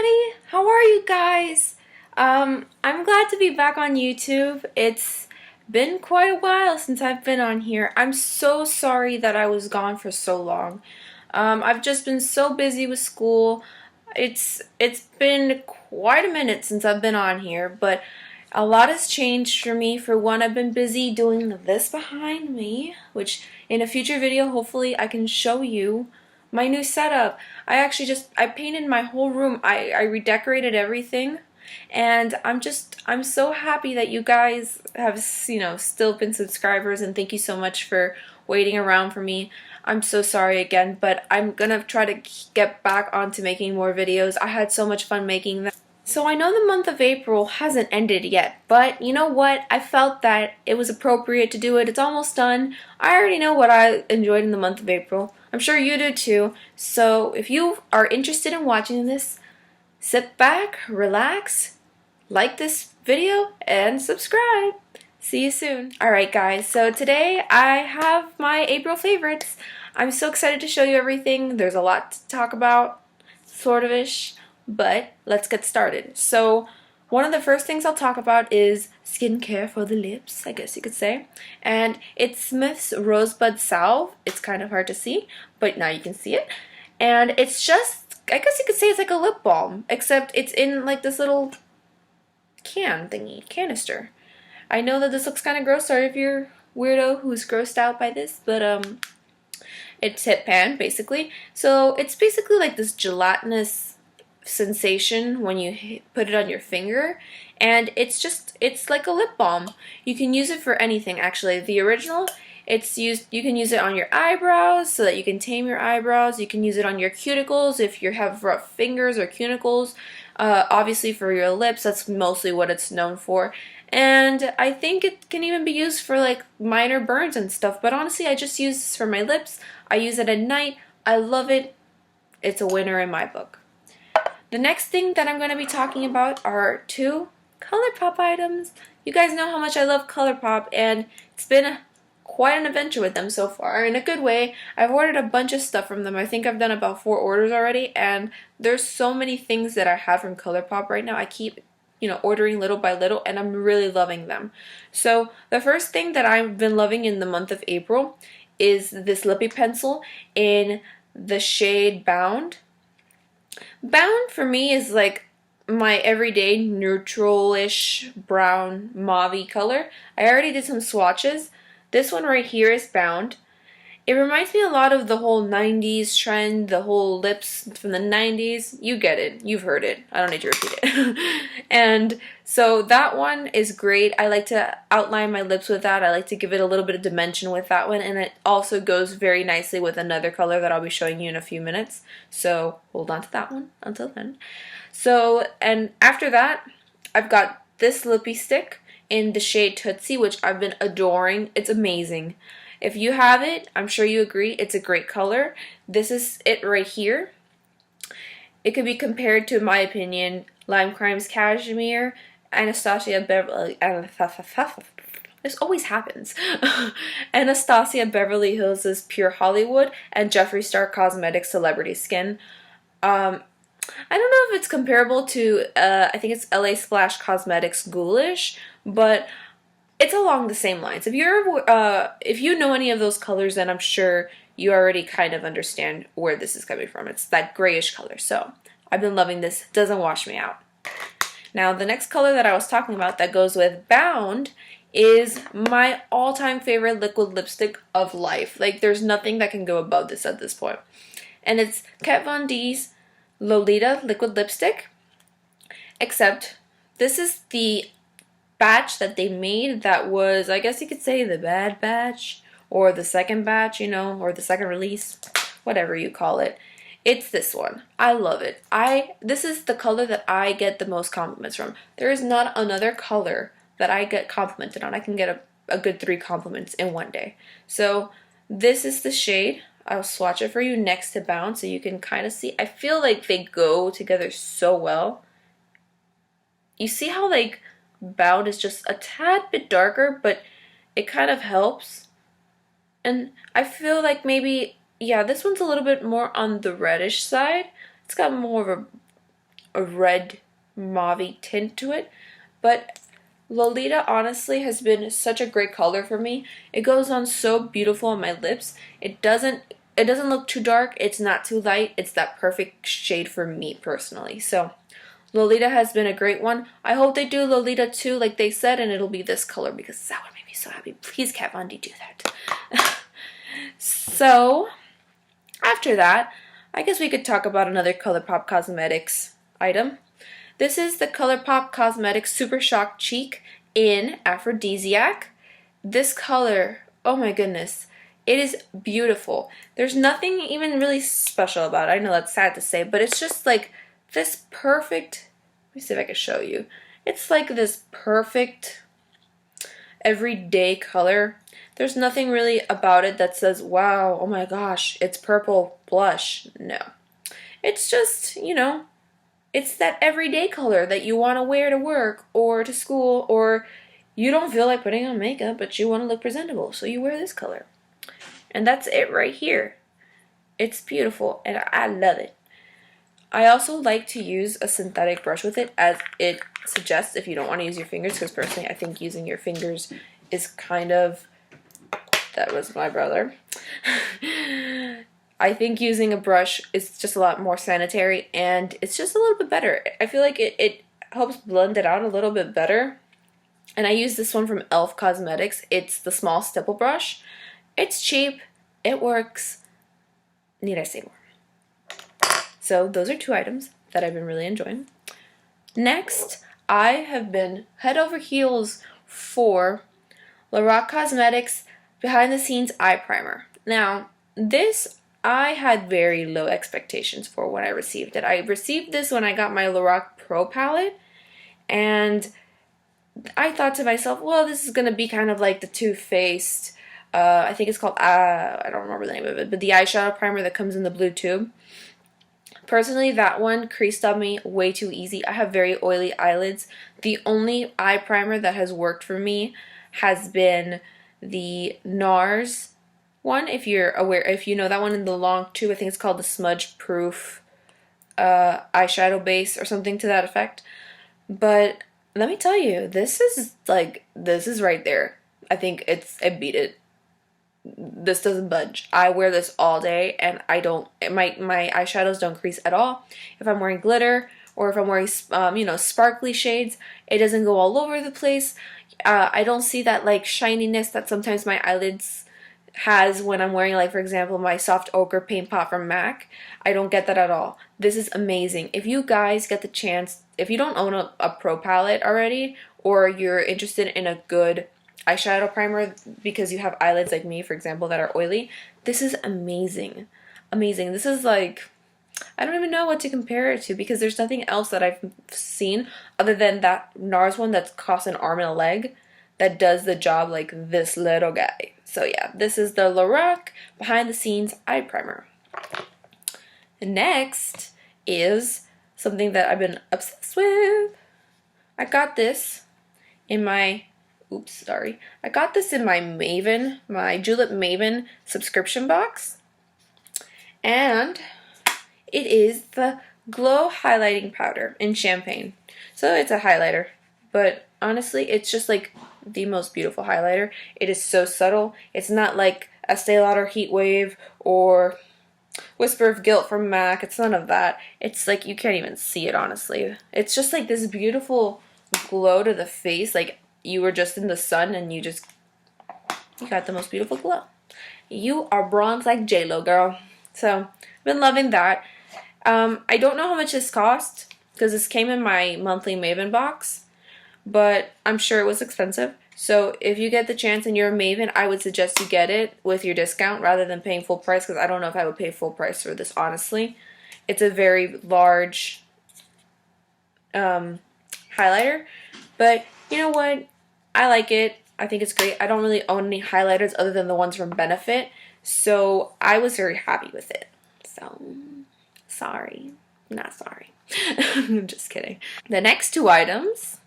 everybody! How are you guys? I'm glad to be back on YouTube. It's been quite a while since I've been on here. I'm so sorry that I was gone for so long. I've just been so busy with school. It's been quite a minute since I've been on here, but a lot has changed for me. For one, I've been busy doing this behind me, which in a future video, hopefully I can show you my new setup. I painted my whole room. I redecorated everything, and I'm so happy that you guys have, still been subscribers, and thank you so much for waiting around for me. I'm so sorry again, but I'm gonna try to get back onto making more videos. I had so much fun making them. So I know the month of April hasn't ended yet, but you know what? I felt that it was appropriate to do it. It's almost done. I already know what I enjoyed in the month of April. I'm sure you do too. So if you are interested in watching this, sit back, relax, like this video, and subscribe. See you soon. Alright guys, so today I have my April favorites. I'm so excited to show you everything. There's a lot to talk about, sort of-ish. But let's get started. So one of the first things I'll talk about is skincare for the lips, I guess you could say. And it's Smith's Rosebud Salve. It's kind of hard to see, but now you can see it. And it's just, I guess you could say it's like a lip balm, except it's in like this little canister. I know that this looks kind of gross. Sorry if you're a weirdo who's grossed out by this, but it's hit pan basically. So it's basically like this gelatinous sensation when you put it on your finger, and it's like a lip balm. You can use it for anything actually. The original, you can use it on your eyebrows so that you can tame your eyebrows. You can use it on your cuticles if you have rough fingers or cuticles. Obviously for your lips, that's mostly what it's known for. And I think it can even be used for like minor burns and stuff, but honestly I just use this for my lips. I use it at night. I love it. It's a winner in my book. The next thing that I'm going to be talking about are two ColourPop items. You guys know how much I love ColourPop, and it's been quite an adventure with them so far, in a good way. I've ordered a bunch of stuff from them. I think I've done about 4 orders already, and there's so many things that I have from ColourPop right now. I keep, ordering little by little, and I'm really loving them. So the first thing that I've been loving in the month of April is this Lippie pencil in the shade Bound. Bound for me is like my everyday neutral-ish brown mauve-y color. I already did some swatches. This one right here is Bound. It reminds me a lot of the whole 90s trend, the whole lips from the 90s. You get it. You've heard it. I don't need to repeat it. And so that one is great. I like to outline my lips with that. I like to give it a little bit of dimension with that one. And it also goes very nicely with another color that I'll be showing you in a few minutes. So hold on to that one until then. So, and after that, I've got this lippy stick in the shade Tootsi, which I've been adoring. It's amazing. If you have it, I'm sure you agree, it's a great color. This is it right here. It could be compared to, in my opinion, Lime Crime's Cashmere, Anastasia Beverly... This always happens. Anastasia Beverly Hills' Pure Hollywood, and Jeffree Star Cosmetics Celebrity Skin. I don't know if it's comparable to, I think it's LA Splash Cosmetics Ghoulish, but it's along the same lines. If you know any of those colors, then I'm sure you already kind of understand where this is coming from. It's that grayish color. So I've been loving this. Doesn't wash me out. Now the next color that I was talking about that goes with Bound is my all-time favorite liquid lipstick of life. Like there's nothing that can go above this at this point. And it's Kat Von D's Lolita liquid lipstick. Except this is the batch that they made that was, I guess you could say, the bad batch, or the second batch, or the second release, whatever you call it. It's this one. I love it. This is the color that I get the most compliments from. There is not another color that I get complimented on. I can get a good 3 compliments in one day. So this is the shade. I'll swatch it for you next to Bound so you can kind of see. I feel like they go together so well. You see how like Bound is just a tad bit darker, but it kind of helps. And I feel like maybe, yeah, this one's a little bit more on the reddish side. It's got more of a red mauve tint to it, but Lolita honestly has been such a great color for me. It goes on so beautiful on my lips. It doesn't look too dark, it's not too light, it's that perfect shade for me personally. So Lolita has been a great one. I hope they do Lolita 2 like they said, and it'll be this color because that would make me so happy. Please, Kat Von D, do that. So after that, I guess we could talk about another ColourPop Cosmetics item. This is the ColourPop Cosmetics Super Shock Cheek in Aphrodisiac. This color, oh my goodness, it is beautiful. There's nothing even really special about it. I know that's sad to say, but it's just like this perfect, let me see if I can show you. It's like this perfect everyday color. There's nothing really about it that says, wow, oh my gosh, it's purple blush. No. It's just, you know, it's that everyday color that you want to wear to work or to school, or you don't feel like putting on makeup, but you want to look presentable, so you wear this color. And that's it right here. It's beautiful, and I love it. I also like to use a synthetic brush with it, as it suggests if you don't want to use your fingers, because personally I think using your fingers is kind of, that was my brother. I think using a brush is just a lot more sanitary, and it's just a little bit better. I feel like it helps blend it out a little bit better. And I use this one from e.l.f. Cosmetics. It's the small stipple brush. It's cheap. It works. Need I say more? So those are 2 items that I've been really enjoying. Next, I have been head over heels for Lorac Cosmetics Behind the Scenes Eye Primer. Now, this I had very low expectations for when I received it. I received this when I got my Lorac Pro palette, and I thought to myself, well, this is going to be kind of like the Too Faced, I think it's called, I don't remember the name of it, but the eyeshadow primer that comes in the blue tube. Personally, that one creased on me way too easy. I have very oily eyelids. The only eye primer that has worked for me has been the NARS one, if you're aware, if you know that one in the long tube. I think it's called the Smudge Proof eyeshadow base or something to that effect. But let me tell you, this is right there. I think I beat it. This doesn't budge. I wear this all day, and I don't, my eyeshadows don't crease at all. If I'm wearing glitter or if I'm wearing you know, sparkly shades, it doesn't go all over the place. I don't see that like shininess that sometimes my eyelids has when I'm wearing, like, for example, my soft ochre paint pot from MAC. I don't get that at all. This is amazing. If you guys get the chance, if you don't own a pro palette already, or you're interested in a good eyeshadow primer because you have eyelids like me, for example, that are oily, this is amazing. Amazing. This is like, I don't even know what to compare it to, because there's nothing else that I've seen other than that NARS one that costs an arm and a leg that does the job like this little guy. So yeah, this is the Lorac Behind the Scenes Eye Primer. Next is something that I've been obsessed with. I got this in my, I got this in my Maven, my Julep Maven subscription box. And it is the Glow Highlighting Powder in Champagne. So it's a highlighter, but honestly, it's just like the most beautiful highlighter. It is so subtle. It's not like Estee Lauder Heat Wave or Whisper of Guilt from MAC. It's none of that. It's like you can't even see it, honestly. It's just like this beautiful glow to the face, like you were just in the sun and you got the most beautiful glow. You are bronze like J-Lo, girl. So I've been loving that. I don't know how much this cost because this came in my monthly Maven box, but I'm sure it was expensive. So if you get the chance and you're a Maven, I would suggest you get it with your discount rather than paying full price, because I don't know if I would pay full price for this, honestly. It's a very large highlighter, but you know what? I like it. I think it's great. I don't really own any highlighters other than the ones from Benefit, so I was very happy with it. So, sorry. Not sorry. I'm just kidding. The next 2 items,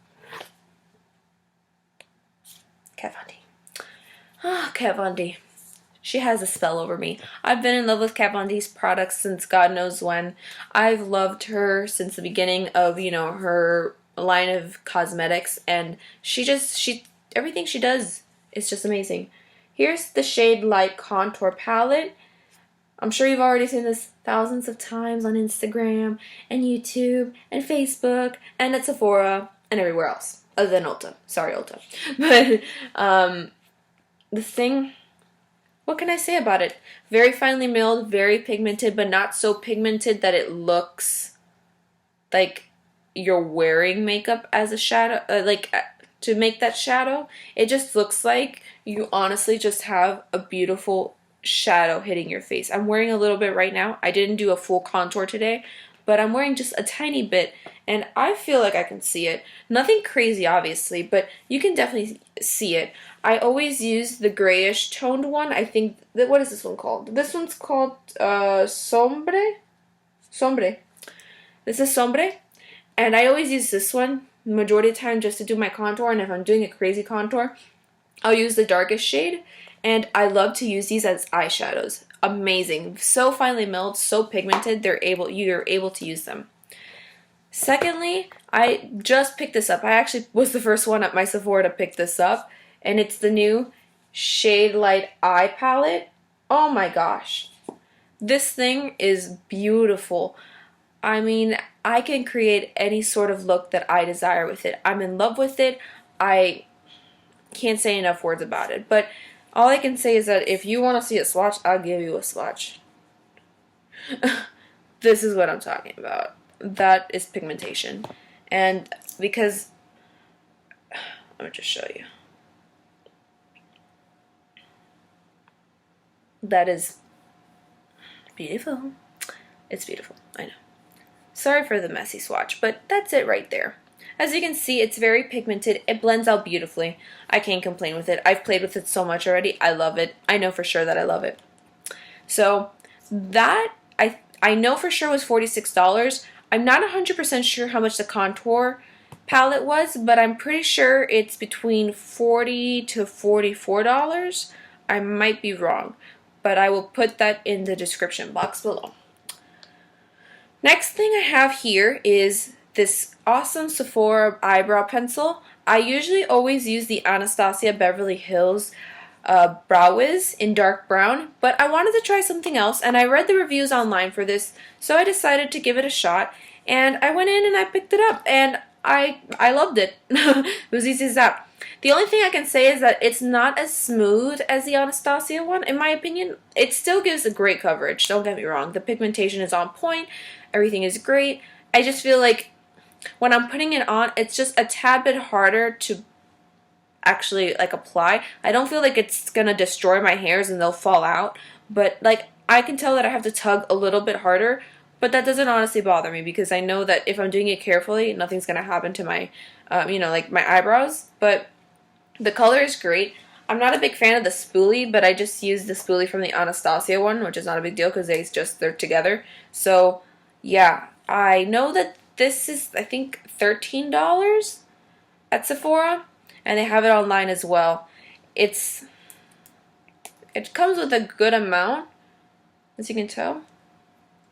Kat Von D. Oh, Kat Von D. She has a spell over me. I've been in love with Kat Von D's products since God knows when. I've loved her since the beginning of, you know, her line of cosmetics, and everything she does is just amazing. Here's the Shade Light Contour Palette. I'm sure you've already seen this thousands of times on Instagram and YouTube and Facebook and at Sephora and everywhere else other than Ulta. Sorry, Ulta. But the thing, what can I say about it? Very finely milled, very pigmented, but not so pigmented that it looks like you're wearing makeup as a shadow, to make that shadow. It just looks like you honestly just have a beautiful shadow hitting your face. I'm wearing a little bit right now. I didn't do a full contour today, but I'm wearing just a tiny bit, and I feel like I can see it. Nothing crazy, obviously, but you can definitely see it. I always use the grayish toned one. I think that, what is this one called? This one's called Sombre. This is Sombre, and I always use this one majority of the time just to do my contour, and if I'm doing a crazy contour, I'll use the darkest shade, and I love to use these as eyeshadows. Amazing. So finely milled, so pigmented, you're able to use them. Secondly, I just picked this up. I actually was the first one at my Sephora to pick this up, and it's the new Shade Light Eye Palette. Oh my gosh. This thing is beautiful. I mean, I can create any sort of look that I desire with it. I'm in love with it. I can't say enough words about it, but all I can say is that if you want to see a swatch, I'll give you a swatch. This is what I'm talking about. That is pigmentation. And because, let me just show you. That is beautiful. It's beautiful, I know. Sorry for the messy swatch, but that's it right there. As you can see, it's very pigmented. It blends out beautifully. I can't complain with it. I've played with it so much already. I love it. I know for sure that I love it. So that, I know for sure was $46. I'm not 100% sure how much the contour palette was, but I'm pretty sure it's between $40 to $44. I might be wrong, but I will put that in the description box below. Next thing I have here is this awesome Sephora eyebrow pencil. I usually always use the Anastasia Beverly Hills Brow Wiz in dark brown, but I wanted to try something else, and I read the reviews online for this, so I decided to give it a shot, and I went in and I picked it up, and I loved it. It was easy as that. The only thing I can say is that it's not as smooth as the Anastasia one, in my opinion. It still gives a great coverage, don't get me wrong. The pigmentation is on point, everything is great. I just feel like when I'm putting it on, it's just a tad bit harder to actually like apply. I don't feel like it's gonna destroy my hairs and they'll fall out, but like I can tell that I have to tug a little bit harder, but that doesn't honestly bother me because I know that if I'm doing it carefully, nothing's gonna happen to my like my eyebrows. But the color is great. I'm not a big fan of the spoolie, but I just used the spoolie from the Anastasia one, which is not a big deal because they're together. So yeah, I know that this is, I think, $13 at Sephora, and they have it online as well. It comes with a good amount, as you can tell,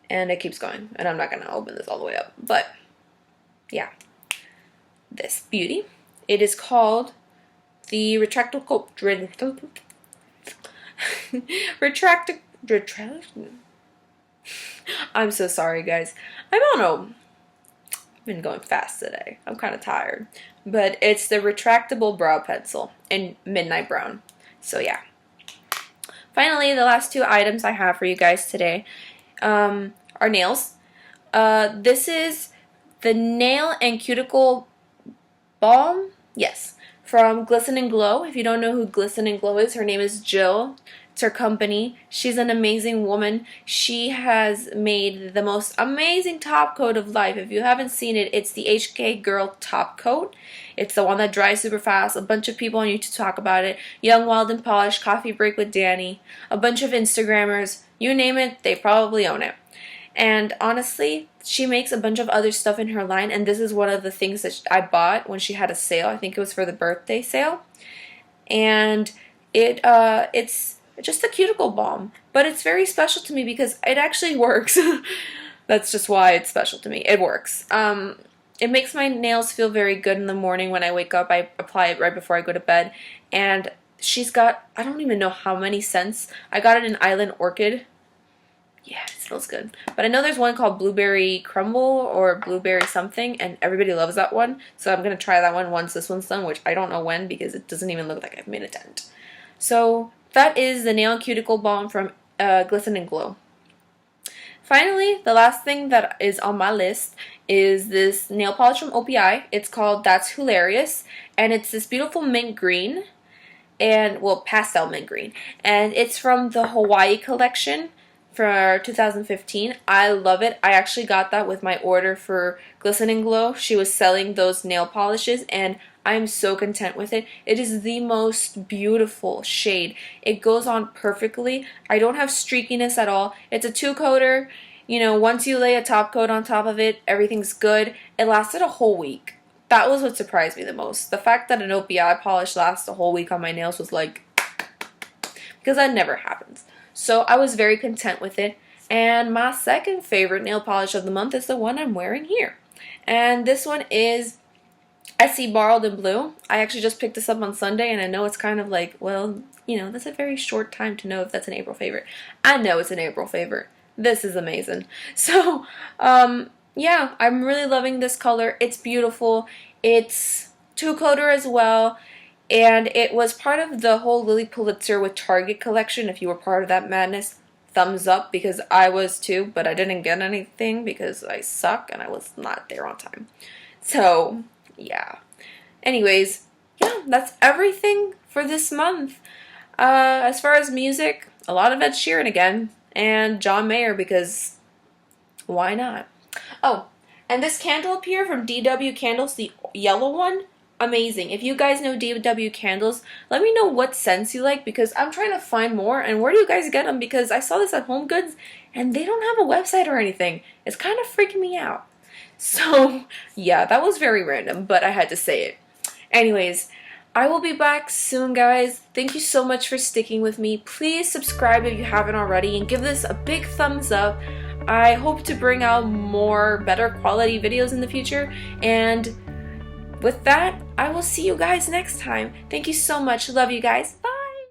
and it keeps going, and I'm not going to open this all the way up, but yeah, this beauty. It is called the Retractable, I'm so sorry, guys. I don't know. I've been going fast today. I'm kind of tired. But it's the Retractable Brow Pencil in Midnight Brown. So yeah. Finally, the last two items I have for you guys today are nails. This is the Nail and Cuticle Balm. Yes. From Glisten & Glow. If you don't know who Glisten & Glow is, her name is Jill. It's her company. She's an amazing woman. She has made the most amazing top coat of life. If you haven't seen it, it's the HK Girl top coat. It's the one that dries super fast. A bunch of people on YouTube talk about it. Young, Wild and Polished, Coffee Break with Danny. A bunch of Instagrammers. You name it, they probably own it. And honestly, she makes a bunch of other stuff in her line, and this is one of the things that I bought when she had a sale. I think it was for the birthday sale. And it's just a cuticle balm. But it's very special to me because it actually works. That's just why it's special to me. It works. It makes my nails feel very good in the morning when I wake up. I apply it right before I go to bed. And she's got, I don't even know how many scents. I got it in Island Orchid. Yeah, it smells good. But I know there's one called Blueberry Crumble or Blueberry something, and everybody loves that one. So I'm going to try that one once this one's done, which I don't know when because it doesn't even look like I've made a dent. So that is the Nail and Cuticle Balm from Glisten and Glow. Finally, the last thing that is on my list is this nail polish from OPI. It's called That's Hilarious, and it's this beautiful mint green, and, well, pastel mint green. And it's from the Hawaii collection for 2015. I love it. I actually got that with my order for Glisten and Glow. She was selling those nail polishes, and I'm so content with it. It is the most beautiful shade. It goes on perfectly. I don't have streakiness at all. It's a 2-coater. You know, once you lay a top coat on top of it, everything's good. It lasted a whole week. That was what surprised me the most. The fact that an OPI polish lasts a whole week on my nails was like, because that never happens. So I was very content with it. And my second favorite nail polish of the month is the one I'm wearing here. And this one is Essie Borrowed in Blue. I actually just picked this up on Sunday, and I know it's kind of like, well, you know, that's a very short time to know if that's an April favorite. I know it's an April favorite. This is amazing. So, yeah, I'm really loving this color. It's beautiful. It's 2-coater as well. And it was part of the whole Lily Pulitzer with Target collection. If you were part of that madness, thumbs up, because I was too, but I didn't get anything because I suck and I was not there on time. So, yeah. Anyways, yeah, that's everything for this month. As far as music, a lot of Ed Sheeran again, and John Mayer, because why not? Oh, and this candle up here from DW Candles, the yellow one, amazing. If you guys know DW Candles, let me know what scents you like, because I'm trying to find more. And where do you guys get them? Because I saw this at Home Goods and they don't have a website or anything. It's kind of freaking me out. So yeah, that was very random, but I had to say it. Anyways, I will be back soon, guys. Thank you so much for sticking with me. Please subscribe if you haven't already and give this a big thumbs up. I hope to bring out more better quality videos in the future, and with that, I will see you guys next time. Thank you so much. Love you guys. Bye.